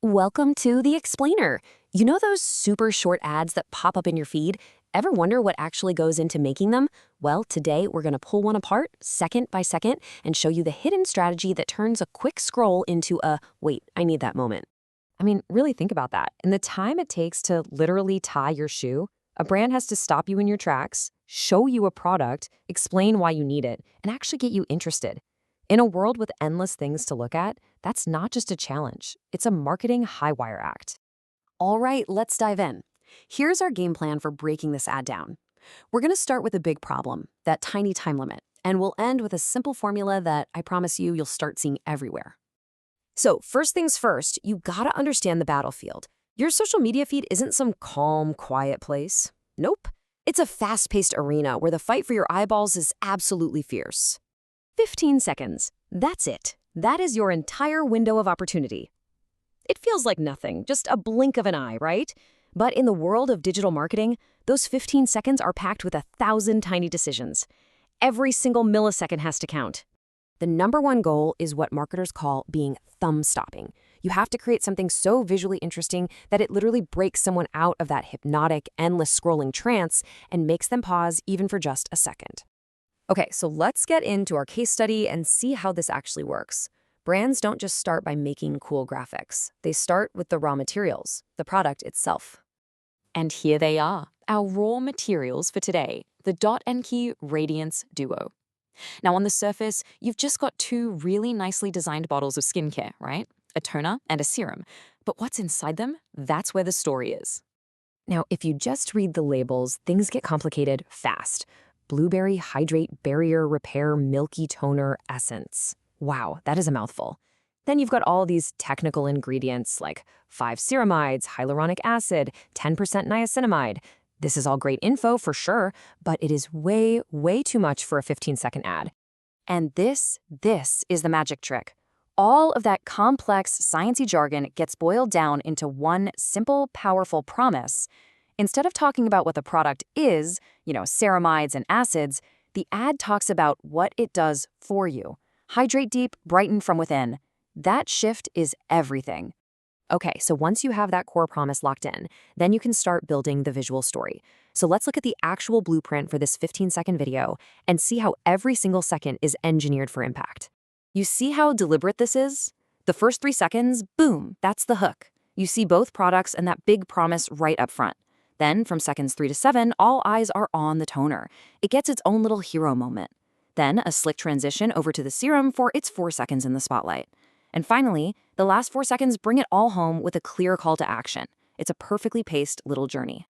Welcome to The Explainer. You know those super short ads that pop up in your feed? Ever wonder what actually goes into making them? Well, today we're going to pull one apart, second by second, and show you the hidden strategy that turns a quick scroll into a, wait, I need that moment. I mean, really think about that. In the time it takes to literally tie your shoe, a brand has to stop you in your tracks, show you a product, explain why you need it, and actually get you interested. In a world with endless things to look at, that's not just a challenge, it's a marketing high wire act. All right, let's dive in. Here's our game plan for breaking this ad down. We're going to start with a big problem, that tiny time limit, and we'll end with a simple formula that I promise you'll start seeing everywhere. So, first things first, you gotta understand the battlefield. Your social media feed isn't some calm, quiet place. Nope. It's a fast-paced arena where the fight for your eyeballs is absolutely fierce. 15 seconds. That's it. That is your entire window of opportunity. It feels like nothing, just a blink of an eye, right? But in the world of digital marketing, those 15 seconds are packed with 1,000 tiny decisions. Every single millisecond has to count. The number one goal is what marketers call being thumb-stopping. You have to create something so visually interesting that it literally breaks someone out of that hypnotic, endless scrolling trance and makes them pause even for just a second. Okay, so let's get into our case study and see how this actually works. Brands don't just start by making cool graphics. They start with the raw materials, the product itself. And here they are, our raw materials for today, the Dot & Key Radiance Duo. Now on the surface, you've just got two really nicely designed bottles of skincare, right? A toner and a serum. But what's inside them? That's where the story is. Now, if you just read the labels, things get complicated fast. Blueberry Hydrate Barrier Repair Milky Toner Essence. Wow, that is a mouthful. Then you've got all these technical ingredients like 5 ceramides, hyaluronic acid, 10% niacinamide. This is all great info for sure, but it is way, way too much for a 15-second ad. And this is the magic trick. All of that complex, sciencey jargon gets boiled down into one simple, powerful promise. Instead of talking about what the product is, ceramides and acids, the ad talks about what it does for you. Hydrate deep, brighten from within. That shift is everything. Okay, so once you have that core promise locked in, then you can start building the visual story. So let's look at the actual blueprint for this 15-second video and see how every single second is engineered for impact. You see how deliberate this is? The first 3 seconds, boom, that's the hook. You see both products and that big promise right up front. Then, from seconds 3 to 7, all eyes are on the toner. It gets its own little hero moment. Then, a slick transition over to the serum for its 4 seconds in the spotlight. And finally, the last 4 seconds bring it all home with a clear call to action. It's a perfectly paced little journey.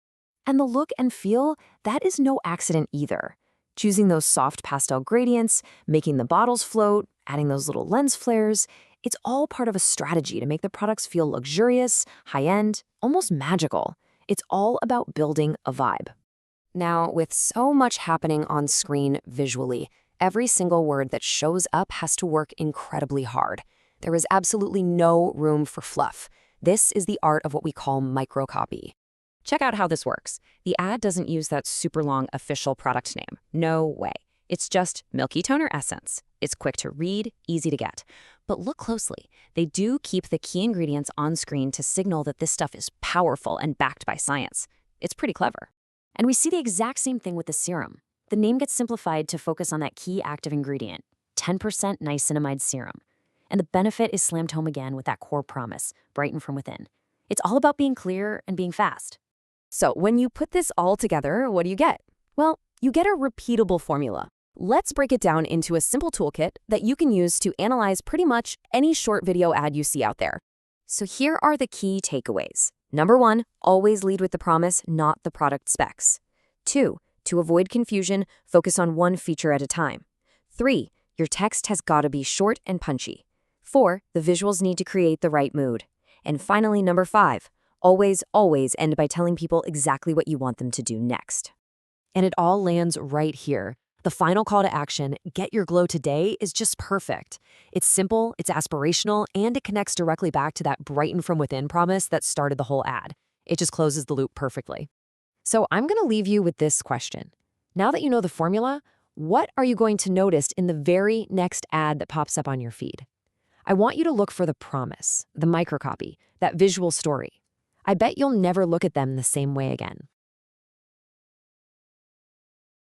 And the look and feel, that is no accident either. Choosing those soft pastel gradients, making the bottles float, adding those little lens flares, it's all part of a strategy to make the products feel luxurious, high-end, almost magical. It's all about building a vibe. Now, with so much happening on screen visually, every single word that shows up has to work incredibly hard. There is absolutely no room for fluff. This is the art of what we call microcopy. Check out how this works. The ad doesn't use that super long official product name. No way. It's just Milky Toner Essence. It's quick to read, easy to get. But look closely. They do keep the key ingredients on screen to signal that this stuff is powerful and backed by science. It's pretty clever. And we see the exact same thing with the serum. The name gets simplified to focus on that key active ingredient, 10% niacinamide serum. And the benefit is slammed home again with that core promise, brighten from within. It's all about being clear and being fast. So when you put this all together, what do you get? Well, you get a repeatable formula. Let's break it down into a simple toolkit that you can use to analyze pretty much any short video ad you see out there. So here are the key takeaways. Number 1, always lead with the promise, not the product specs. 2, to avoid confusion, focus on one feature at a time. 3, your text has got to be short and punchy. 4, the visuals need to create the right mood. And finally, number 5, always end by telling people exactly what you want them to do next. And it all lands right here. The final call to action, get your glow today, is just perfect. It's simple, it's aspirational, and it connects directly back to that brighten from within promise that started the whole ad. It just closes the loop perfectly. So I'm going to leave you with this question. Now that you know the formula, what are you going to notice in the very next ad that pops up on your feed? I want you to look for the promise, the microcopy, that visual story. I bet you'll never look at them the same way again.